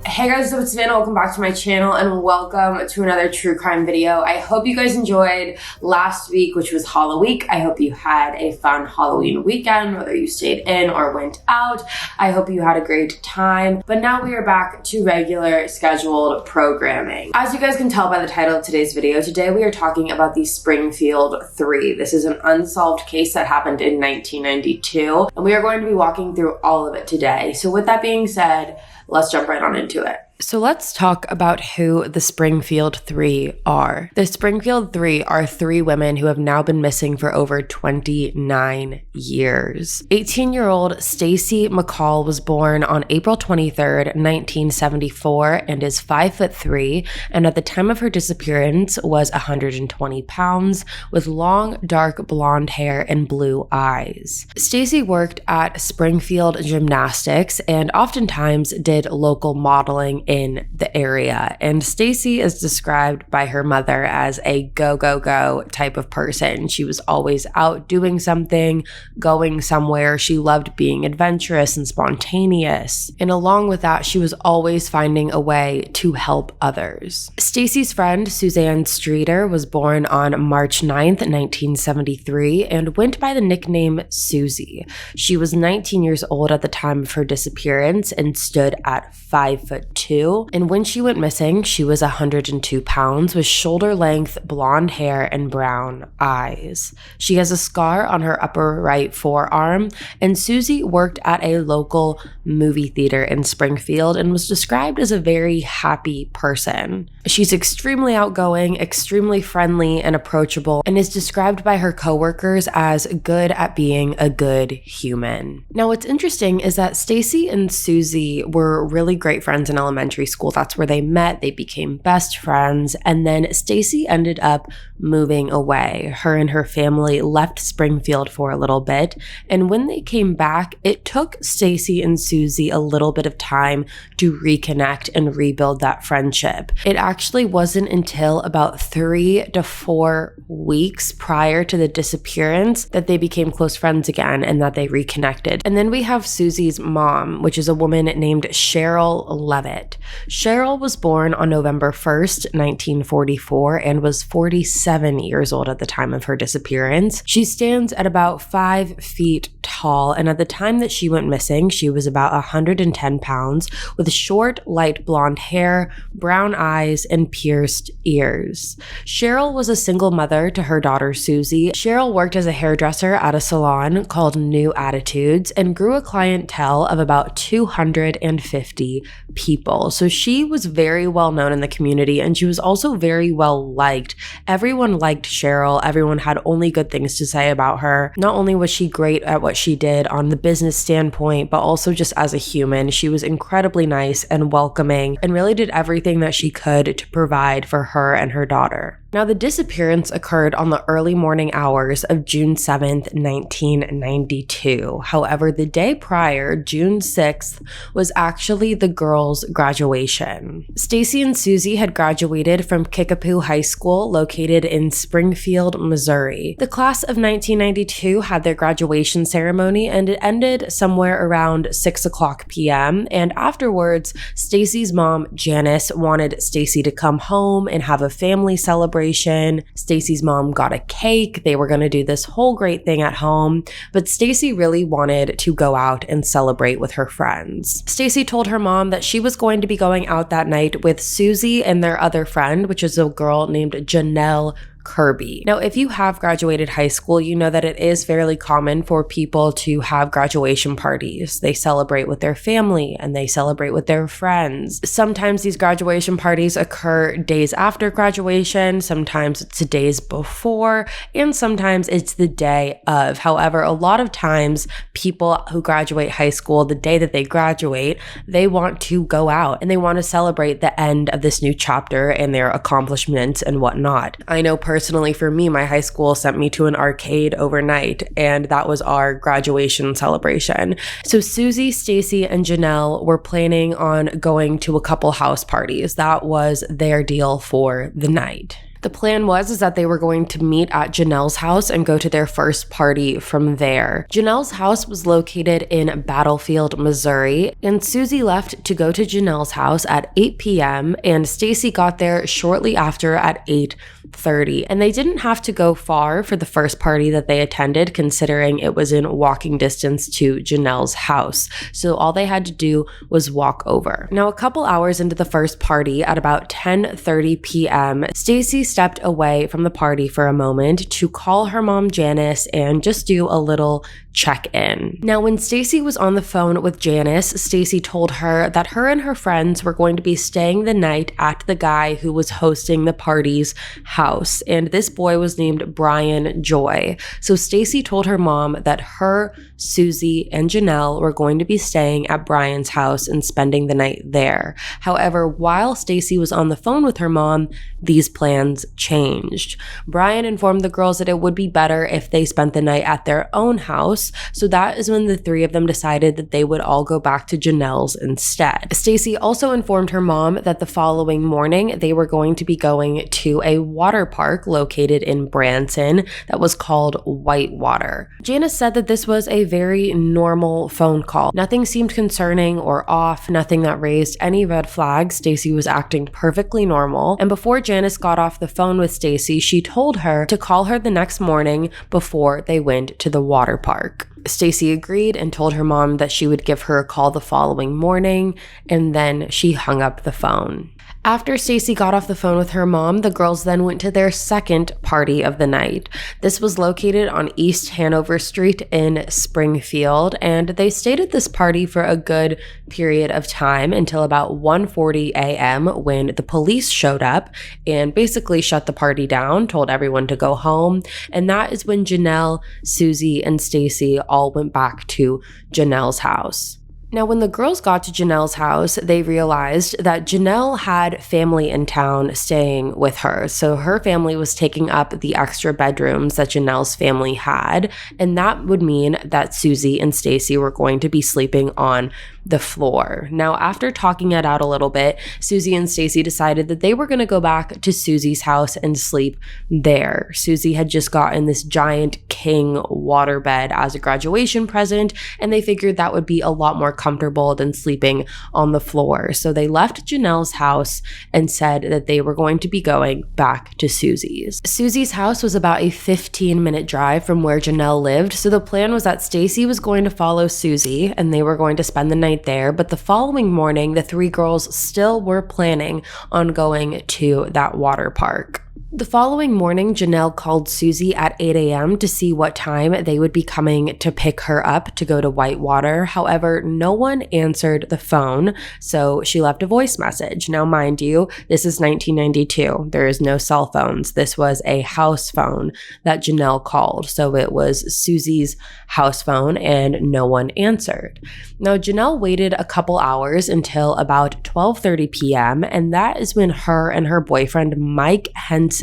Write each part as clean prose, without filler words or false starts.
Hey guys, so it's Savannah. Welcome back to my channel and welcome to another true crime video. I hope you guys enjoyed last week, which was Halloween. I hope you had a fun Halloween weekend, whether you stayed in or went out. I hope you had a great time. But now we are back to regular scheduled programming. As you guys can tell by the title of today's video, today we are talking about the Springfield 3. This is an unsolved case that happened in 1992, and we are going to be walking through all of it today. So with that being said, let's jump right on into it. So let's talk about who the Springfield 3 are. The Springfield 3 are 3 women who have now been missing for over 29 years. 18-year-old Stacy McCall was born on April 23rd, 1974 and is 5'3", and at the time of her disappearance was 120 pounds with long, dark blonde hair and blue eyes. Stacy worked at Springfield Gymnastics and oftentimes did local modeling in the area, and Stacy is described by her mother as a go type of person. She was always out doing something, going somewhere. She loved being adventurous and spontaneous, and along with that, she was always finding a way to help others. Stacy's friend Suzanne Streeter was born on March 9th, 1973 and went by the nickname Suzie. She was 19 years old at the time of her disappearance and stood at 5'2", and when she went missing, she was 102 pounds with shoulder-length blonde hair and brown eyes. She has a scar on her upper right forearm, and Suzie worked at a local movie theater in Springfield and was described as a very happy person. She's extremely outgoing, extremely friendly and approachable, and is described by her coworkers as good at being a good human. Now, what's interesting is that Stacy and Suzie were really great friends in elementary school. That's where they met. They became best friends. And then Stacy ended up moving away. Her and her family left Springfield for a little bit. And when they came back, it took Stacy and Suzie a little bit of time to reconnect and rebuild that friendship. It actually wasn't until about 3 to 4 weeks prior to the disappearance that they became close friends again and that they reconnected. And then we have Suzie's mom, which is a woman named Sherrill Elizabeth. Sherril was born on November 1st, 1944 and was 47 years old at the time of her disappearance. She stands at about 5 feet tall, and at the time that she went missing, she was about 110 pounds with short, light blonde hair, brown eyes, and pierced ears. Sherril was a single mother to her daughter Suzie. Sherril worked as a hairdresser at a salon called New Attitudes and grew a clientele of about 250 people. So she was very well known in the community, and she was also very well liked. Everyone liked Sherril. Everyone had only good things to say about her. Not only was she great at what she did on the business standpoint, but also just as a human. She was incredibly nice and welcoming and really did everything that she could to provide for her and her daughter. Now, the disappearance occurred on the early morning hours of June 7th, 1992. However, the day prior, June 6th, was actually the girls' graduation. Stacy and Suzie had graduated from Kickapoo High School, located in Springfield, Missouri. The class of 1992 had their graduation ceremony, and it ended somewhere around 6:00 p.m. And afterwards, Stacy's mom, Janice, wanted Stacy to come home and have a family celebration. Stacy's mom got a cake. They were going to do this whole great thing at home, but Stacy really wanted to go out and celebrate with her friends. Stacy told her mom that she was going to be going out that night with Suzie and their other friend, which is a girl named Janelle Kirby. Now, if you have graduated high school, you know that it is fairly common for people to have graduation parties. They celebrate with their family and they celebrate with their friends. Sometimes these graduation parties occur days after graduation, sometimes it's the days before, and sometimes it's the day of. However, a lot of times people who graduate high school, the day that they graduate, they want to go out and they want to celebrate the end of this new chapter and their accomplishments and whatnot. I know personally for me, my high school sent me to an arcade overnight, and that was our graduation celebration. So Suzie, Stacy, and Janelle were planning on going to a couple house parties. That was their deal for the night. The plan was that they were going to meet at Janelle's house and go to their first party from there. Janelle's house was located in Battlefield, Missouri, and Suzie left to go to Janelle's house at 8 p.m. and Stacy got there shortly after at 8:30. And they didn't have to go far for the first party that they attended, considering it was in walking distance to Janelle's house. So all they had to do was walk over. Now, a couple hours into the first party at about 10:30 p.m., Stacy stepped away from the party for a moment to call her mom Janice and just do a little check-in. Now, when Stacy was on the phone with Janice, Stacy told her that her and her friends were going to be staying the night at the guy who was hosting the party's house, and this boy was named Brian Joy. So Stacy told her mom that her, Suzie, and Janelle were going to be staying at Brian's house and spending the night there. However, while Stacy was on the phone with her mom, these plans changed. Brian informed the girls that it would be better if they spent the night at their own house, so that is when the three of them decided that they would all go back to Janelle's instead. Stacy also informed her mom that the following morning they were going to be going to a water park located in Branson that was called Whitewater. Janice said that this was a very normal phone call. Nothing seemed concerning or off, nothing that raised any red flags. Stacy was acting perfectly normal, and before Janice got off the phone with Stacy, she told her to call her the next morning before they went to the water park. Stacy agreed and told her mom that she would give her a call the following morning, and then she hung up the phone. After Stacy got off the phone with her mom, the girls then went to their second party of the night. This was located on East Hanover Street in Springfield, and they stayed at this party for a good period of time until about 1:40 a.m. when the police showed up and basically shut the party down, told everyone to go home, and that is when Janelle, Suzie, and Stacy all went back to Janelle's house. Now, when the girls got to Janelle's house, they realized that Janelle had family in town staying with her. So her family was taking up the extra bedrooms that Janelle's family had, and that would mean that Suzie and Stacy were going to be sleeping on the floor. Now, after talking it out a little bit, Suzie and Stacy decided that they were going to go back to Suzie's house and sleep there. Suzie had just gotten this giant king waterbed as a graduation present, and they figured that would be a lot more comfortable than sleeping on the floor. So they left Janelle's house and said that they were going to be going back to Suzie's. Suzie's house was about a 15-minute drive from where Janelle lived, so the plan was that Stacy was going to follow Suzie and they were going to spend the night there, but the following morning, the three girls still were planning on going to that water park. The following morning, Janelle called Suzie at 8 a.m. to see what time they would be coming to pick her up to go to Whitewater. However, no one answered the phone, so she left a voice message. Now, mind you, this is 1992. There is no cell phones. This was a house phone that Janelle called, so it was Suzie's house phone, and no one answered. Now, Janelle waited a couple hours until about 12:30 p.m., and that is when her and her boyfriend, Mike Henson,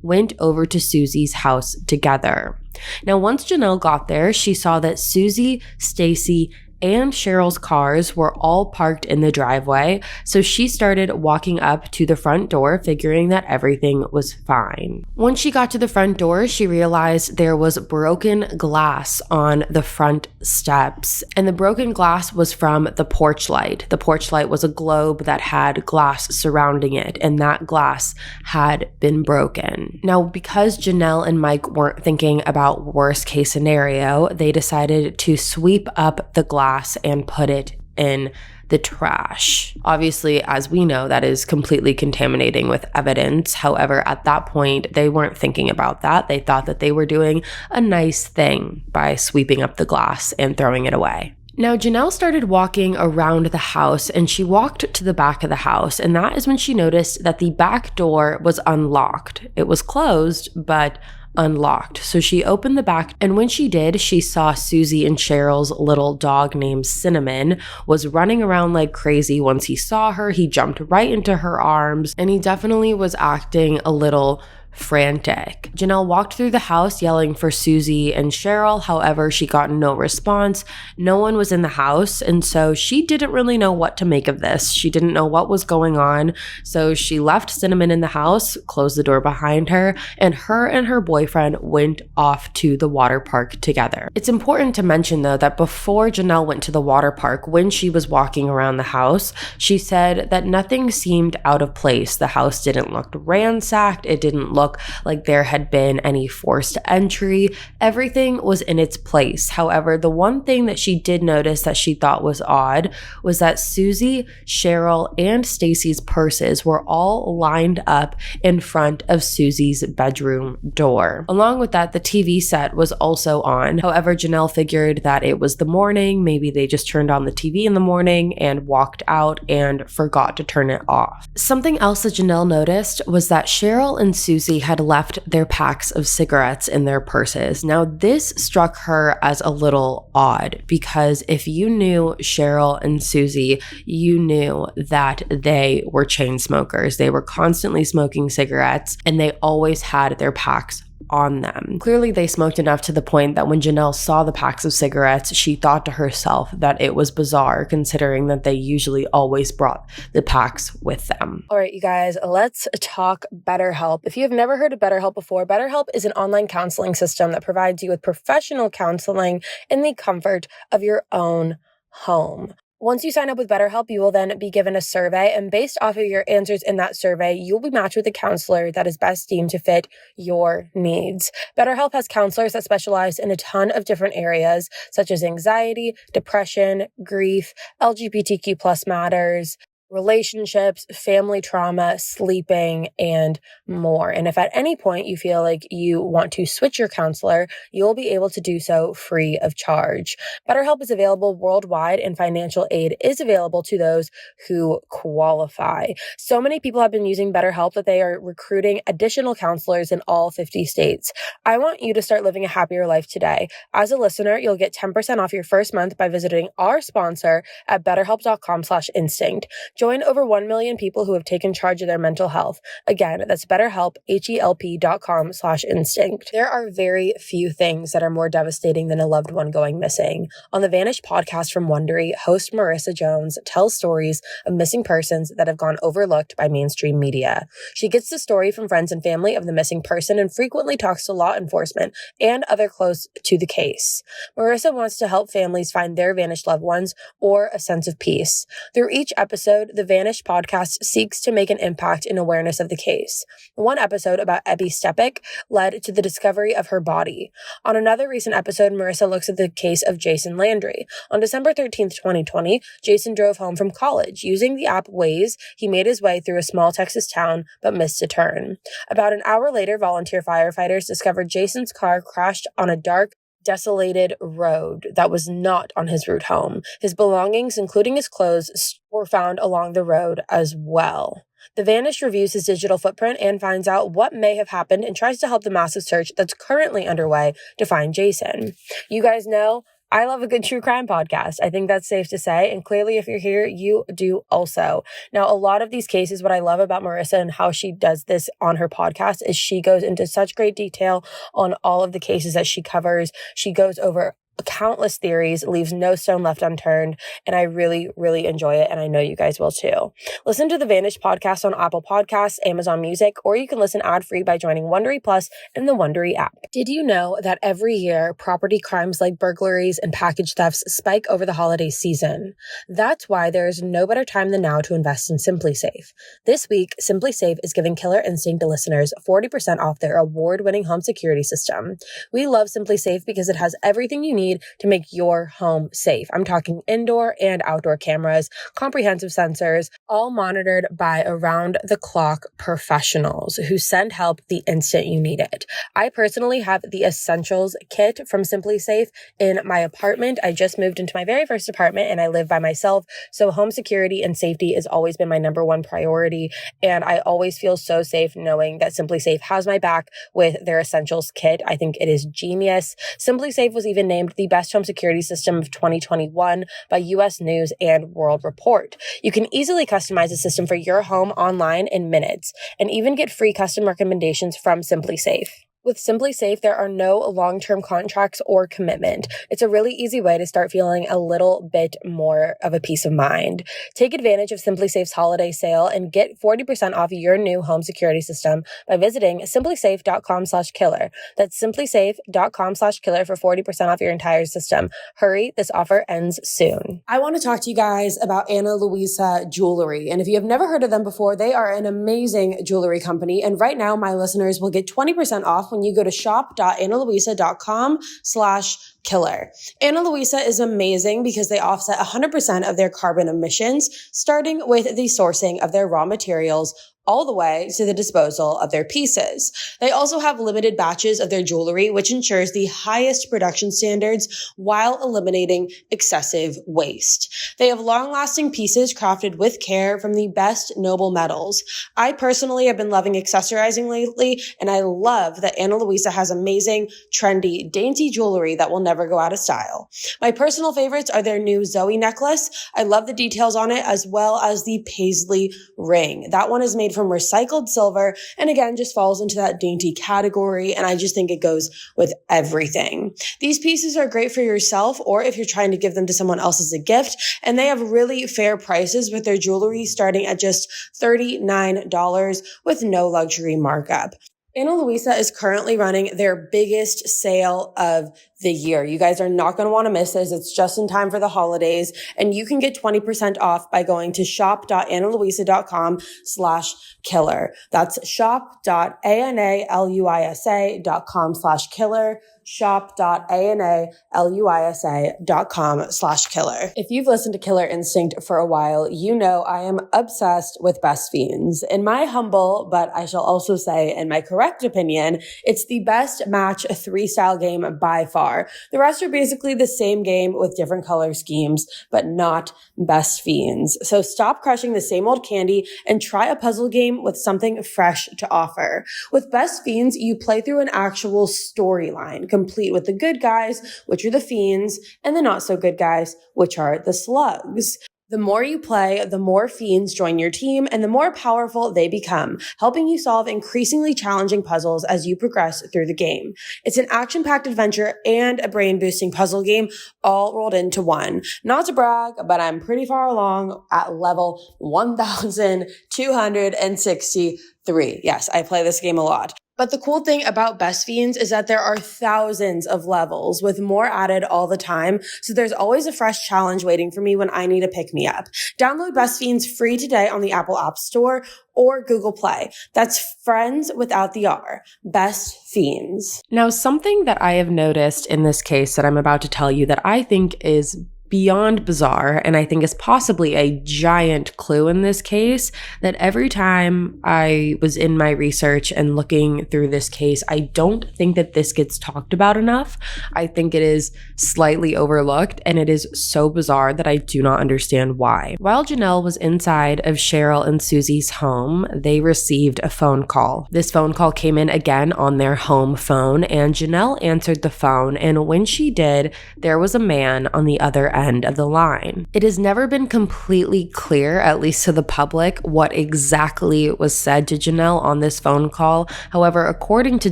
went over to Suzie's house together. Now, once Janelle got there, she saw that Suzie, Stacy, and Sherrill's cars were all parked in the driveway, so she started walking up to the front door, figuring that everything was fine. Once she got to the front door, she realized there was broken glass on the front steps, and the broken glass was from the porch light. The porch light was a globe that had glass surrounding it, and that glass had been broken. Now, because Janelle and Mike weren't thinking about worst case scenario, they decided to sweep up the glass and put it in the trash. Obviously, as we know, that is completely contaminating with evidence. However, at that point, they weren't thinking about that. They thought that they were doing a nice thing by sweeping up the glass and throwing it away. Now, Janelle started walking around the house, and she walked to the back of the house, and that is when she noticed that the back door was unlocked. It was closed, but unlocked. So she opened the back, and when she did, she saw Suzie and Sherrill's little dog named Cinnamon was running around like crazy. Once he saw her, he jumped right into her arms, and he definitely was acting a little frantic. Janelle walked through the house yelling for Suzie and Sherril. However, she got no response. No one was in the house, and so she didn't really know what to make of this. She didn't know what was going on, so she left Cinnamon in the house, closed the door behind her, and her boyfriend went off to the water park together. It's important to mention, though, that before Janelle went to the water park, when she was walking around the house, she said that nothing seemed out of place. The house didn't look ransacked. It didn't look like there had been any forced entry. Everything was in its place. However, the one thing that she did notice that she thought was odd was that Suzie, Sherril, and Stacy's purses were all lined up in front of Susie's bedroom door. Along with that, the TV set was also on. However, Janelle figured that it was the morning. Maybe they just turned on the TV in the morning and walked out and forgot to turn it off. Something else that Janelle noticed was that Sherril and Suzie had left their packs of cigarettes in their purses. Now, this struck her as a little odd because if you knew Sherril and Suzie, you knew that they were chain smokers. They were constantly smoking cigarettes and they always had their packs on them. Clearly, they smoked enough to the point that when Janelle saw the packs of cigarettes, she thought to herself that it was bizarre considering that they usually always brought the packs with them. All right, you guys, let's talk BetterHelp. If you have never heard of BetterHelp before, BetterHelp is an online counseling system that provides you with professional counseling in the comfort of your own home. Once you sign up with BetterHelp, you will then be given a survey, and based off of your answers in that survey, you'll be matched with a counselor that is best deemed to fit your needs. BetterHelp has counselors that specialize in a ton of different areas, such as anxiety, depression, grief, LGBTQ+ matters, relationships, family trauma, sleeping, and more. And if at any point you feel like you want to switch your counselor, you'll be able to do so free of charge. BetterHelp is available worldwide, and financial aid is available to those who qualify. So many people have been using BetterHelp that they are recruiting additional counselors in all 50 states. I want you to start living a happier life today. As a listener, you'll get 10% off your first month by visiting our sponsor at betterhelp.com/instinct. Join over 1 million people who have taken charge of their mental health. Again, that's BetterHelp, HELP.com/instinct. There are very few things that are more devastating than a loved one going missing. On the Vanished podcast from Wondery, host Marissa Jones tells stories of missing persons that have gone overlooked by mainstream media. She gets the story from friends and family of the missing person and frequently talks to law enforcement and other close to the case. Marissa wants to help families find their vanished loved ones or a sense of peace. Through each episode, the Vanished podcast seeks to make an impact in awareness of the case. One episode about Ebby Stepik led to the discovery of her body. On another recent episode, Marissa looks at the case of Jason Landry. On December 13th, 2020, Jason drove home from college. Using the app Waze, he made his way through a small Texas town but missed a turn. About an hour later, volunteer firefighters discovered Jason's car crashed on a dark, desolated road that was not on his route home. His belongings, including his clothes, were found along the road as well. The Vanished reviews his digital footprint and finds out what may have happened and tries to help the massive search that's currently underway to find Jason. You guys know I love a good true crime podcast. I think that's safe to say. And clearly, if you're here, you do also. Now, a lot of these cases, what I love about Marissa and how she does this on her podcast is she goes into such great detail on all of the cases that she covers. She goes over countless theories, leaves no stone left unturned, and I really, really enjoy it, and I know you guys will too. Listen to the Vanished podcast on Apple Podcasts, Amazon Music, or you can listen ad-free by joining Wondery Plus in the Wondery app. Did you know that every year, property crimes like burglaries and package thefts spike over the holiday season? That's why there is no better time than now to invest in SimpliSafe. This week, SimpliSafe is giving Killer Instinct listeners 40% off their award-winning home security system. We love SimpliSafe because it has everything you need to make your home safe. I'm talking indoor and outdoor cameras, comprehensive sensors, all monitored by around-the-clock professionals who send help the instant you need it. I personally have the Essentials kit from SimpliSafe in my apartment. I just moved into my very first apartment and I live by myself, so home security and safety has always been my number one priority, and I always feel so safe knowing that SimpliSafe has my back with their Essentials kit. I think it is genius. SimpliSafe was even named named the best home security system of 2021 by US News and World Report. You can easily customize a system for your home online in minutes and even get free custom recommendations from SimpliSafe. With SimpliSafe, there are no long-term contracts or commitment. It's a really easy way to start feeling a little bit more of a peace of mind. Take advantage of SimpliSafe's holiday sale and get 40% off your new home security system by visiting simplysafe.com/killer. That's simplysafe.com/killer for 40% off your entire system. Hurry, this offer ends soon. I want to talk to you guys about Ana Luisa Jewelry. And if you have never heard of them before, they are an amazing jewelry company. And right now, my listeners will get 20% off when you go to shop.analuisa.com/killer. Ana Luisa is amazing because they offset 100% of their carbon emissions, starting with the sourcing of their raw materials all the way to the disposal of their pieces. They also have limited batches of their jewelry, which ensures the highest production standards while eliminating excessive waste. They have long-lasting pieces crafted with care from the best noble metals. I personally have been loving accessorizing lately, and I love that Ana Luisa has amazing, trendy, dainty jewelry that will never go out of style. My personal favorites are their new Zoe necklace. I love the details on it, as well as the paisley ring. That one is made from recycled silver and again just falls into that dainty category, and I just think it goes with everything. These pieces are great for yourself or if you're trying to give them to someone else as a gift, and they have really fair prices with their jewelry starting at just $39 with no luxury markup. Ana Luisa is currently running their biggest sale of the year. You guys are not going to want to miss this. It's just in time for the holidays, and you can get 20% off by going to shop.analuisa.com/killer. That's shop.analuisa.com/killer. shop.analuisa.com/killer. If you've listened to Killer Instinct for a while, you know I am obsessed with Best Fiends. In my humble, but I shall also say in my correct opinion, it's the best match 3 style game by far. The rest are basically the same game with different color schemes, but not Best Fiends. So stop crushing the same old candy and try a puzzle game with something fresh to offer. With Best Fiends, you play through an actual storyline, complete with the good guys, which are the fiends, and the not so good guys, which are the slugs. The more you play, the more fiends join your team and the more powerful they become, helping you solve increasingly challenging puzzles as you progress through the game. It's an action-packed adventure and a brain-boosting puzzle game all rolled into one. Not to brag, but I'm pretty far along at level 1263. Yes, I play this game a lot. But the cool thing about Best Fiends is that there are thousands of levels with more added all the time. So there's always a fresh challenge waiting for me when I need a pick-me-up. Download Best Fiends free today on the Apple App Store or Google Play. That's friends without the R. Best Fiends. Now, something that I have noticed in this case that I'm about to tell you that I think is beyond bizarre, and I think is possibly a giant clue in this case, that every time I was in my research and looking through this case, I don't think that this gets talked about enough. I think it is slightly overlooked, and it is so bizarre that I do not understand why. While Janelle was inside of Sherril and Suzie's home, they received a phone call. This phone call came in again on their home phone, and Janelle answered the phone, and when she did, there was a man on the other end of the line. It has never been completely clear, at least to the public, what exactly was said to Janelle on this phone call. However, according to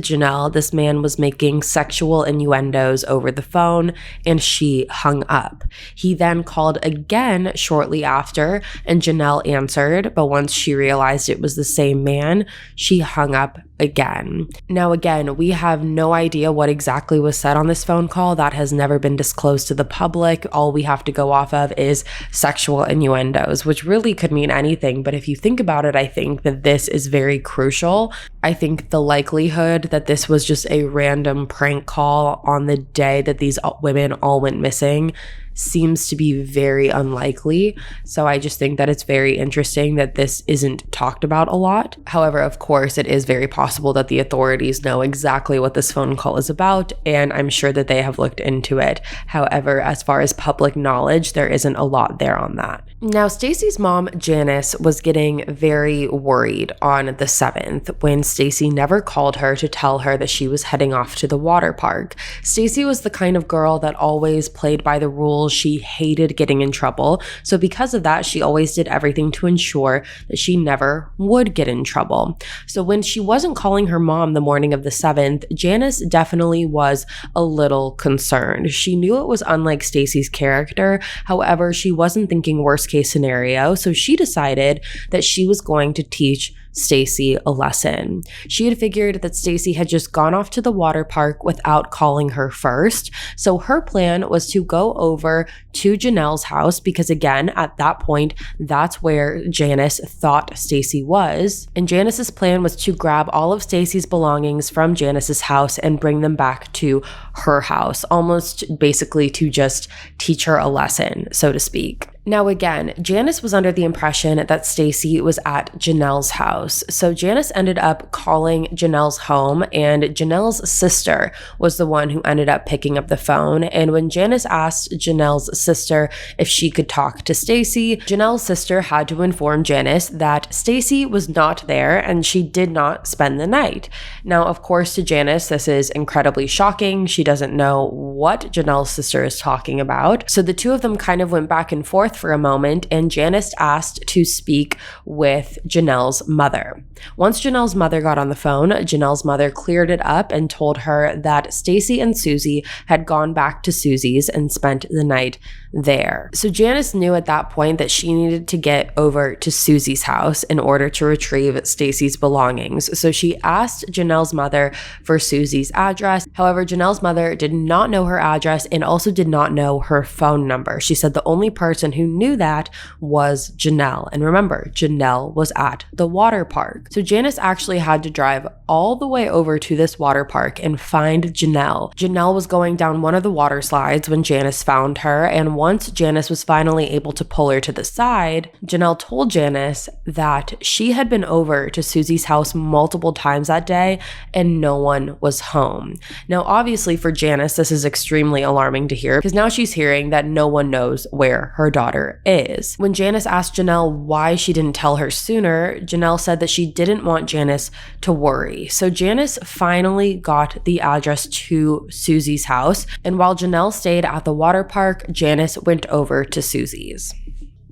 Janelle, this man was making sexual innuendos over the phone and she hung up. He then called again shortly after and Janelle answered, but once she realized it was the same man, she hung up again. Now again, we have no idea what exactly was said on this phone call. That has never been disclosed to the public. All we have to go off of is sexual innuendos, which really could mean anything. But if you think about it, I think that this is very crucial. I think the likelihood that this was just a random prank call on the day that these women all went missing seems to be very unlikely. So I just think that it's very interesting that this isn't talked about a lot. However, of course, it is very possible that the authorities know exactly what this phone call is about, and I'm sure that they have looked into it. However, as far as public knowledge, there isn't a lot there on that. Now, Stacy's mom, Janice, was getting very worried on the 7th when Stacy never called her to tell her that she was heading off to the water park. Stacy was the kind of girl that always played by the rules. She hated getting in trouble. So because of that, she always did everything to ensure that she never would get in trouble. So when she wasn't calling her mom the morning of the 7th, Janice definitely was a little concerned. She knew it was unlike Stacy's character. However, she wasn't thinking worst case scenario. So she decided that she was going to teach Stacy a lesson. She had figured that Stacy had just gone off to the water park without calling her first. So her plan was to go over to Janelle's house because, again, at that point, that's where Janice thought Stacy was. And Janice's plan was to grab all of Stacy's belongings from Janice's house and bring them back to her house, almost basically to just teach her a lesson, so to speak. Now again, Janice was under the impression that Stacy was at Janelle's house. So Janice ended up calling Janelle's home, and Janelle's sister was the one who ended up picking up the phone. And when Janice asked Janelle's sister if she could talk to Stacy, Janelle's sister had to inform Janice that Stacy was not there and she did not spend the night. Now, of course, to Janice, this is incredibly shocking. She doesn't know what Janelle's sister is talking about. So the two of them kind of went back and forth for a moment, and Janice asked to speak with Janelle's mother. Once Janelle's mother got on the phone, Janelle's mother cleared it up and told her that Stacy and Suzie had gone back to Suzie's and spent the night there. So Janice knew at that point that she needed to get over to Suzie's house in order to retrieve Stacy's belongings. So she asked Janelle's mother for Suzie's address. However, Janelle's mother did not know her address and also did not know her phone number. She said the only person who knew that was Janelle. And remember, Janelle was at the water park. So Janice actually had to drive all the way over to this water park and find Janelle. Janelle was going down one of the water slides when Janice found her, and once Janice was finally able to pull her to the side, Janelle told Janice that she had been over to Suzie's house multiple times that day and no one was home. Now, obviously for Janice, this is extremely alarming to hear because now she's hearing that no one knows where her daughter is. When Janice asked Janelle why she didn't tell her sooner, Janelle said that she didn't want Janice to worry. So Janice finally got the address to Suzie's house, and while Janelle stayed at the water park, Janice went over to Suzie's.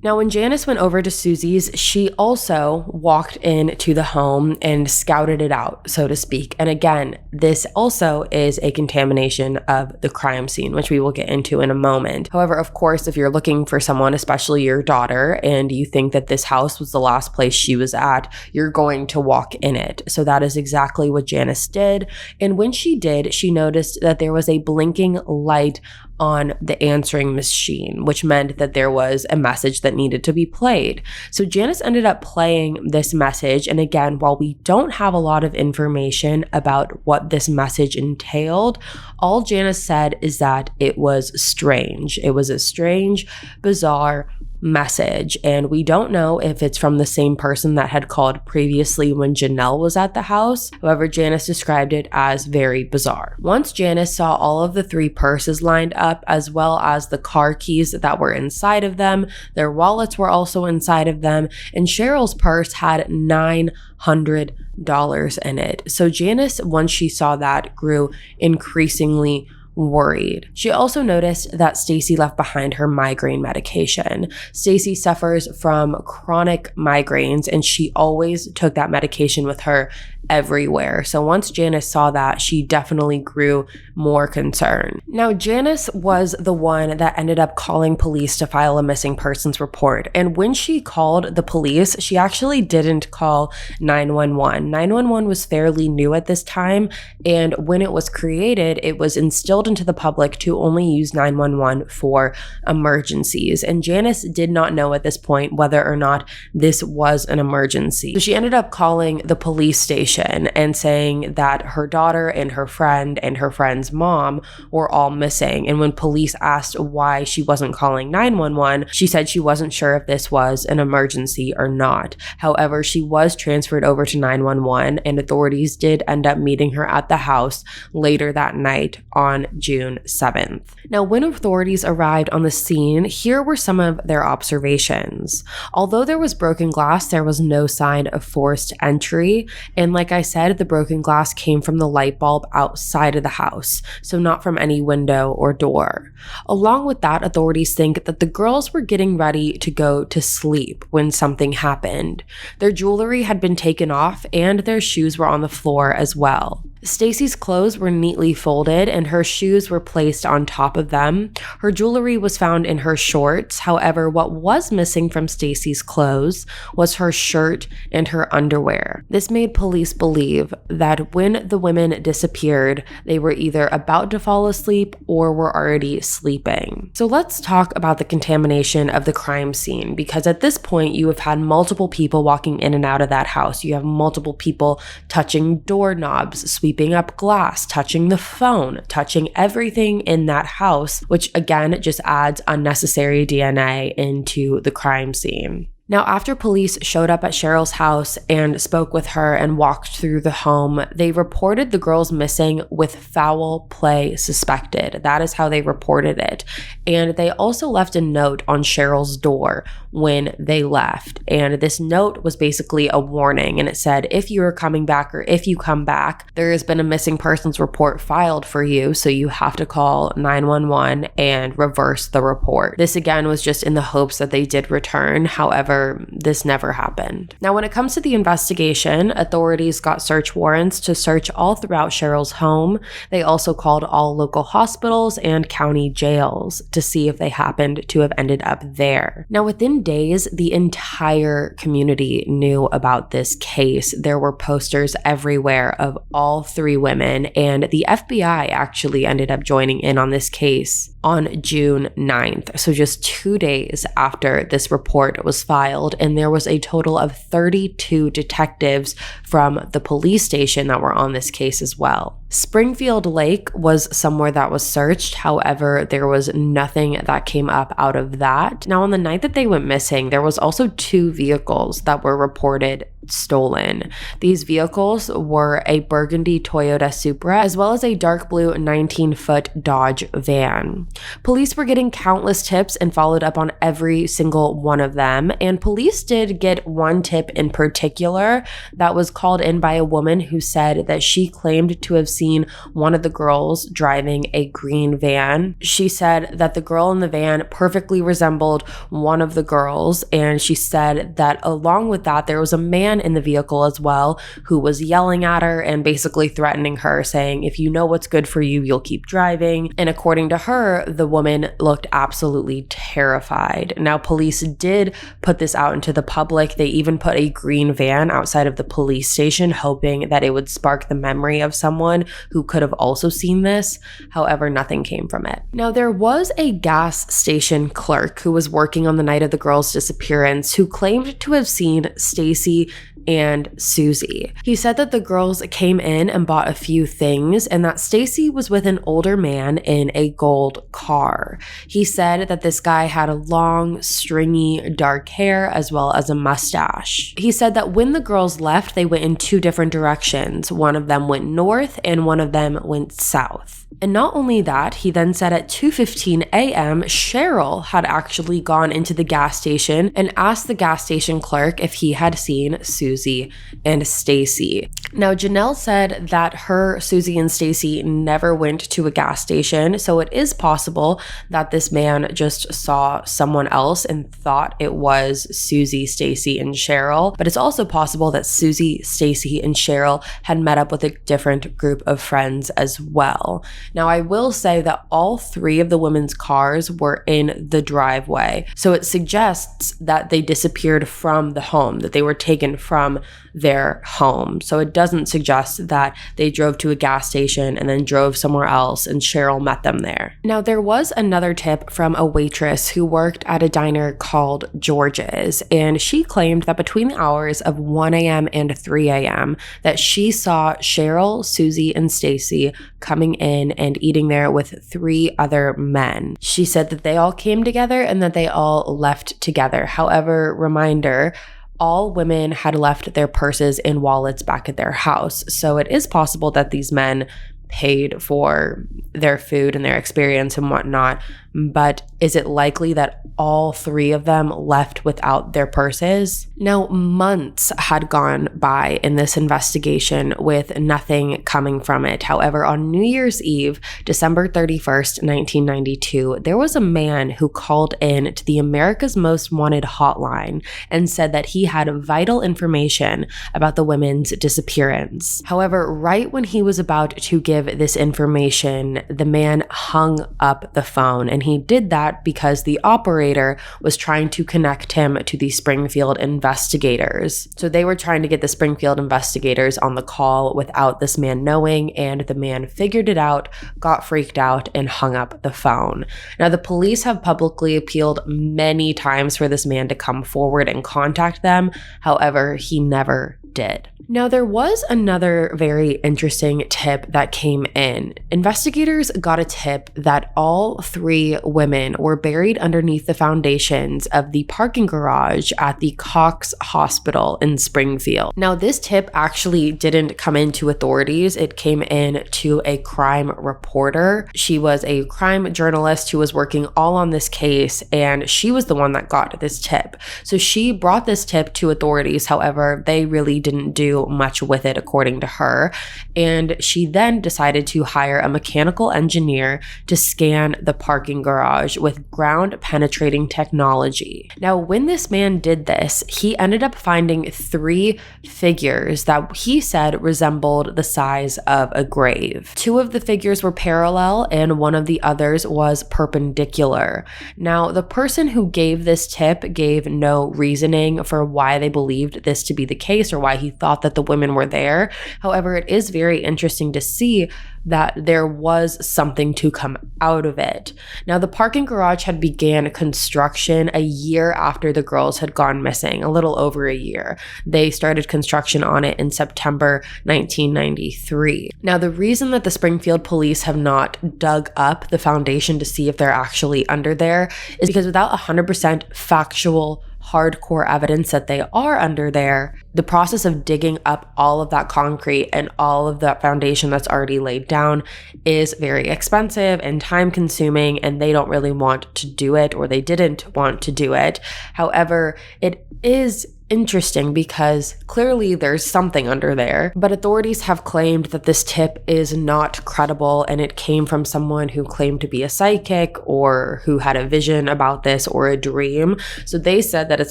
Now, when Janice went over to Suzie's, she also walked into the home and scouted it out, so to speak. And again, this also is a contamination of the crime scene, which we will get into in a moment. However, of course, if you're looking for someone, especially your daughter, and you think that this house was the last place she was at, you're going to walk in it. So that is exactly what Janice did. And when she did, she noticed that there was a blinking light on the answering machine, which meant that there was a message that needed to be played. So Janice ended up playing this message. And again, while we don't have a lot of information about what this message entailed, all Janice said is that it was strange. It was a strange, bizarre message, and we don't know if it's from the same person that had called previously when Janelle was at the house. However, Janice described it as very bizarre. Once Janice saw all of the 3 purses lined up, as well as the car keys that were inside of them, their wallets were also inside of them, and Sherrill's purse had $900 in it. So Janice, once she saw that, grew increasingly worried. She also noticed that Stacy left behind her migraine medication. Stacy suffers from chronic migraines, and she always took that medication with her everywhere. So once Janice saw that, she definitely grew more concerned. Now, Janice was the one that ended up calling police to file a missing persons report. And when she called the police, she actually didn't call 911. 911 was fairly new at this time, and when it was created, it was instilled into the public to only use 911 for emergencies. And Janice did not know at this point whether or not this was an emergency. So she ended up calling the police station and saying that her daughter and her friend and her friend's mom were all missing. And when police asked why she wasn't calling 911, she said she wasn't sure if this was an emergency or not. However, she was transferred over to 911, and authorities did end up meeting her at the house later that night on June 7th. Now, when authorities arrived on the scene, here were some of their observations. Although there was broken glass, there was no sign of forced entry. And like I said, the broken glass came from the light bulb outside of the house, so not from any window or door. Along with that, authorities think that the girls were getting ready to go to sleep when something happened. Their jewelry had been taken off and their shoes were on the floor as well. Stacy's clothes were neatly folded and her shoes were placed on top of them. Her jewelry was found in her shorts. However, what was missing from Stacy's clothes was her shirt and her underwear. This made police believe that when the women disappeared, they were either about to fall asleep or were already sleeping. So let's talk about the contamination of the crime scene, because at this point you have had multiple people walking in and out of that house. You have multiple people touching doorknobs, sweeping up glass, touching the phone, touching everything in that house, which again just adds unnecessary DNA into the crime scene. Now, after police showed up at Sherril's house and spoke with her and walked through the home, they reported the girls missing with foul play suspected. That is how they reported it. And they also left a note on Sherril's door when they left. And this note was basically a warning. And it said, if you are coming back or if you come back, there has been a missing persons report filed for you. So you have to call 911 and reverse the report. This again was just in the hopes that they did return. However, this never happened. Now, when it comes to the investigation, authorities got search warrants to search all throughout Sherril's home. They also called all local hospitals and county jails to see if they happened to have ended up there. Now, within days, the entire community knew about this case. There were posters everywhere of all three women, and the FBI actually ended up joining in on this case on June 9th. So just 2 days after this report was filed, and there was a total of 32 detectives from the police station that were on this case as well. Springfield Lake was somewhere that was searched. However, there was nothing that came up out of that. Now, on the night that they went missing, there was also 2 vehicles that were reported stolen. These vehicles were a burgundy Toyota Supra as well as a dark blue 19-foot Dodge van. Police were getting countless tips and followed up on every single one of them, and police did get one tip in particular that was called in by a woman who said that she claimed to have seen one of the girls driving a green van. She said that the girl in the van perfectly resembled one of the girls, and she said that along with that there was a man in the vehicle as well who was yelling at her and basically threatening her, saying, if you know what's good for you, you'll keep driving. And according to her, the woman looked absolutely terrified. Now, police did put this out into the public. They even put a green van outside of the police station, hoping that it would spark the memory of someone who could have also seen this. However, nothing came from it. Now, there was a gas station clerk who was working on the night of the girls' disappearance who claimed to have seen Stacy and Suzie. He said that the girls came in and bought a few things and that Stacy was with an older man in a gold car. He said that this guy had a long, stringy, dark hair as well as a mustache. He said that when the girls left, they went in 2 different directions. One of them went north and one of them went south. And not only that, he then said at 2:15 a.m., Sherril had actually gone into the gas station and asked the gas station clerk if he had seen Suzie and Stacy. Now, Janelle said that her, Suzie, and Stacy never went to a gas station, so it is possible that this man just saw someone else and thought it was Suzie, Stacy, and Sherril. But it's also possible that Suzie, Stacy, and Sherril had met up with a different group of friends as well. Now, I will say that all 3 of the women's cars were in the driveway, so it suggests that they disappeared from the home, that they were taken from from their home. So it doesn't suggest that they drove to a gas station and then drove somewhere else and Sherrill met them there. Now, there was another tip from a waitress who worked at a diner called George's, and she claimed that between the hours of 1 a.m. and 3 a.m. that she saw Sherrill, Suzie, and Stacy coming in and eating there with 3 other men. She said that they all came together and that they all left together. However, reminder, all women had left their purses and wallets back at their house. So it is possible that these men paid for their food and their experience and whatnot, but is it likely that all 3 of them left without their purses? Now, months had gone by in this investigation with nothing coming from it. However, on New Year's Eve, December 31st, 1992, there was a man who called in to the America's Most Wanted hotline and said that he had vital information about the women's disappearance. However, right when he was about to give this information, the man hung up the phone, and he did that because the operator was trying to connect him to the Springfield investigators. So they were trying to get the Springfield investigators on the call without this man knowing, and the man figured it out, got freaked out, and hung up the phone. Now, the police have publicly appealed many times for this man to come forward and contact them. However, he never did. Now, there was another very interesting tip that came in. Investigators got a tip that all 3 women were buried underneath the foundations of the parking garage at the Cox Hospital in Springfield. Now, this tip actually didn't come into authorities. It came in to a crime reporter. She was a crime journalist who was working all on this case, and she was the one that got this tip. So she brought this tip to authorities. However, they really didn't do much with it, according to her. And she then decided to hire a mechanical engineer to scan the parking garage with ground penetrating technology. Now, when this man did this, he ended up finding 3 figures that he said resembled the size of a grave. 2 of the figures were parallel and one of the others was perpendicular. Now, the person who gave this tip gave no reasoning for why they believed this to be the case or why he thought that the women were there. However, it is very interesting to see that there was something to come out of it. Now, the parking garage had began construction a year after the girls had gone missing, a little over a year. They started construction on it in September 1993. Now, the reason that the Springfield police have not dug up the foundation to see if they're actually under there is because without 100% factual hardcore evidence that they are under there, the process of digging up all of that concrete and all of that foundation that's already laid down is very expensive and time consuming, and they don't really want to do it, or they didn't want to do it. However, it is interesting because clearly there's something under there, but authorities have claimed that this tip is not credible and it came from someone who claimed to be a psychic or who had a vision about this or a dream. So they said that it's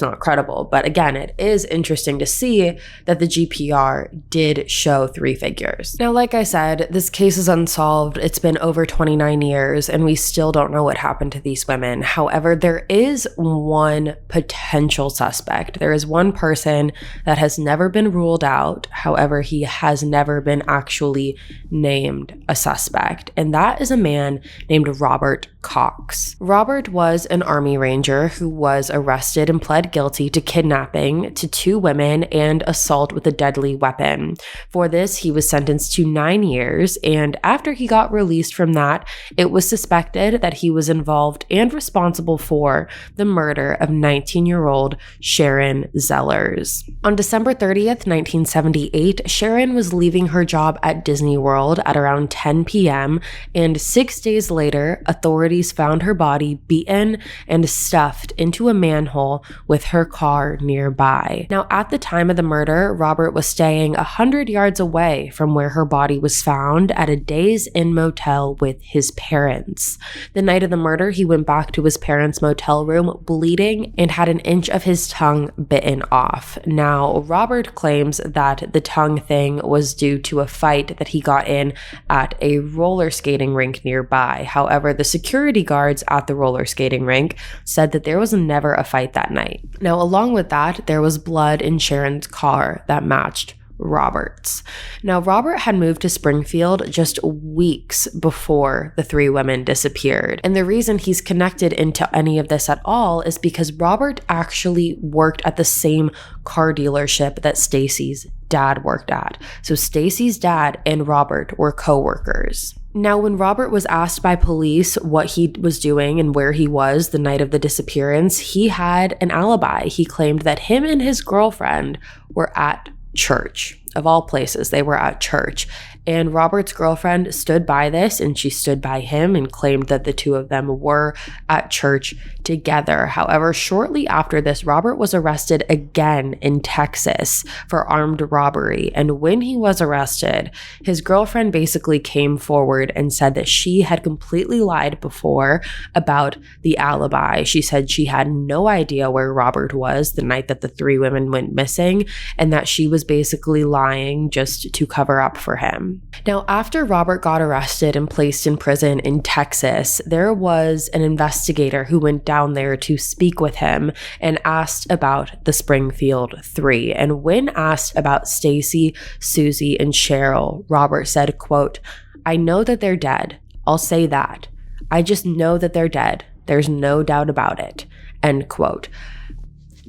not credible. But again, it is interesting to see that the GPR did show 3 figures. Now, like I said, this case is unsolved. It's been over 29 years and we still don't know what happened to these women. However, there is one potential suspect. There is one person that has never been ruled out. However, he has never been actually named a suspect, and that is a man named Robert Cox. Robert was an Army Ranger who was arrested and pled guilty to kidnapping to 2 women and assault with a deadly weapon. For this, he was sentenced to 9 years, and after he got released from that, it was suspected that he was involved and responsible for the murder of 19-year-old Sharon Zellers. On December 30th, 1978, Sharon was leaving her job at Disney World at around 10 p.m., and 6 days later, authorities found her body beaten and stuffed into a manhole with her car nearby. Now, at the time of the murder, Robert was staying 100 yards away from where her body was found at a Days Inn motel with his parents. The night of the murder, he went back to his parents' motel room bleeding and had an inch of his tongue bitten off. Now, Robert claims that the tongue thing was due to a fight that he got in at a roller skating rink nearby. However, the security guards at the roller skating rink said that there was never a fight that night. Now, along with that, there was blood in Sharon's car that matched Robert's. Now, Robert had moved to Springfield just weeks before the three women disappeared. And the reason he's connected into any of this at all is because Robert actually worked at the same car dealership that Stacy's dad worked at. So Stacy's dad and Robert were co-workers. Now, when Robert was asked by police what he was doing and where he was the night of the disappearance, he had an alibi. He claimed that him and his girlfriend were at church. Of all places, they were at church. And Robert's girlfriend stood by this, and she stood by him and claimed that the two of them were at church together. However, shortly after this, Robert was arrested again in Texas for armed robbery. And when he was arrested, his girlfriend basically came forward and said that she had completely lied before about the alibi. She said she had no idea where Robert was the night that the three women went missing, and that she was basically lying just to cover up for him. Now, after Robert got arrested and placed in prison in Texas, there was an investigator who went down there to speak with him and asked about the Springfield Three. And when asked about Stacy, Suzie, and Sherril, Robert said, quote, "I know that they're dead. I'll say that. I just know that they're dead. There's no doubt about it." End quote.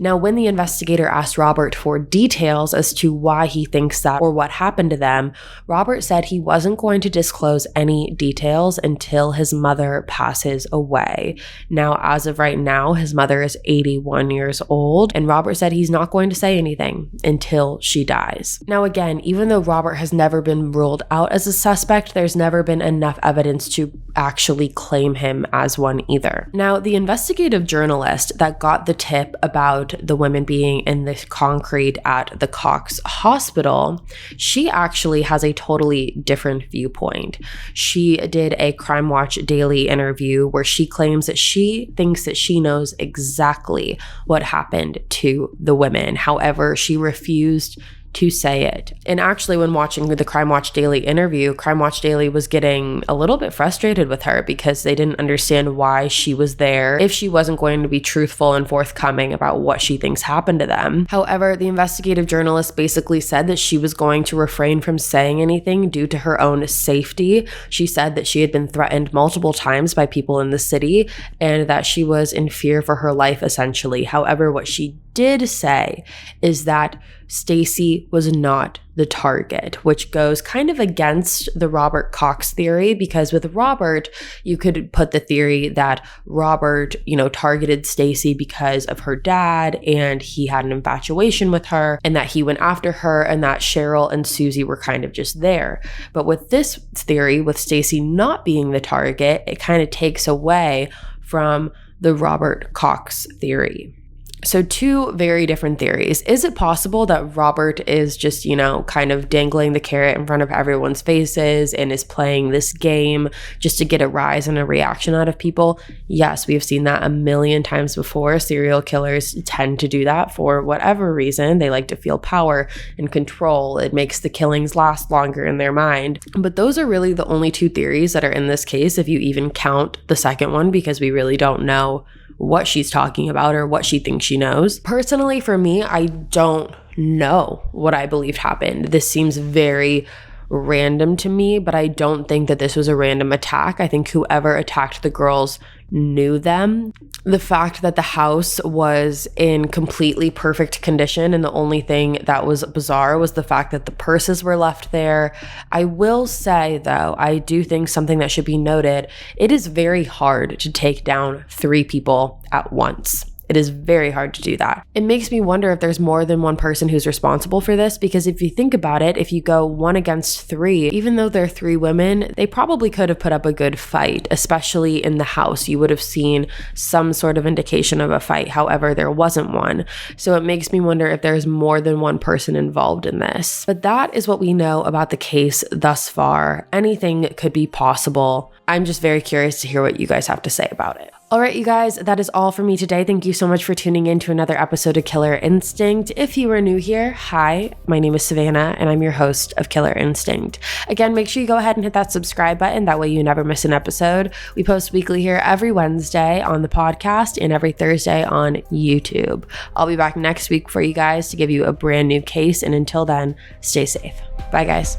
Now, when the investigator asked Robert for details as to why he thinks that or what happened to them, Robert said he wasn't going to disclose any details until his mother passes away. Now, as of right now, his mother is 81 years old, and Robert said he's not going to say anything until she dies. Now, again, even though Robert has never been ruled out as a suspect, there's never been enough evidence to actually claim him as one either. Now, the investigative journalist that got the tip about the women being in the concrete at the Cox Hospital, she actually has a totally different viewpoint. She did a Crime Watch Daily interview where she claims that she thinks that she knows exactly what happened to the women. However, she refused to say it. And actually, when watching the Crime Watch Daily interview, Crime Watch Daily was getting a little bit frustrated with her because they didn't understand why she was there if she wasn't going to be truthful and forthcoming about what she thinks happened to them. However, the investigative journalist basically said that she was going to refrain from saying anything due to her own safety. She said that she had been threatened multiple times by people in the city and that she was in fear for her life, essentially. However, what she did say is that Stacy was not the target, which goes kind of against the Robert Cox theory, because with Robert, you could put the theory that Robert, targeted Stacy because of her dad and he had an infatuation with her and that he went after her and that Sherril and Suzie were kind of just there. But with this theory, with Stacy not being the target, it kind of takes away from the Robert Cox theory. So two very different theories. Is it possible that Robert is just, kind of dangling the carrot in front of everyone's faces and is playing this game just to get a rise and a reaction out of people? Yes, we've seen that a million times before. Serial killers tend to do that for whatever reason. They like to feel power and control. It makes the killings last longer in their mind. But those are really the only two theories that are in this case, if you even count the second one, because we really don't know what she's talking about or what she thinks she knows. Personally, for me, I don't know what I believed happened. This seems very random to me, but I don't think that this was a random attack. I think whoever attacked the girls knew them. The fact that the house was in completely perfect condition and the only thing that was bizarre was the fact that the purses were left there. I will say, though, I do think something that should be noted, it is very hard to take down 3 people at once. It is very hard to do that. It makes me wonder if there's more than one person who's responsible for this, because if you think about it, if you go 1 against 3, even though they're 3 women, they probably could have put up a good fight, especially in the house. You would have seen some sort of indication of a fight. However, there wasn't one. So it makes me wonder if there's more than one person involved in this. But that is what we know about the case thus far. Anything could be possible. I'm just very curious to hear what you guys have to say about it. All right, you guys, that is all for me today. Thank you so much for tuning in to another episode of Killer Instinct. If you are new here, hi, my name is Savannah, and I'm your host of Killer Instinct. Again, make sure you go ahead and hit that subscribe button. That way you never miss an episode. We post weekly here every Wednesday on the podcast and every Thursday on YouTube. I'll be back next week for you guys to give you a brand new case. And until then, stay safe. Bye, guys.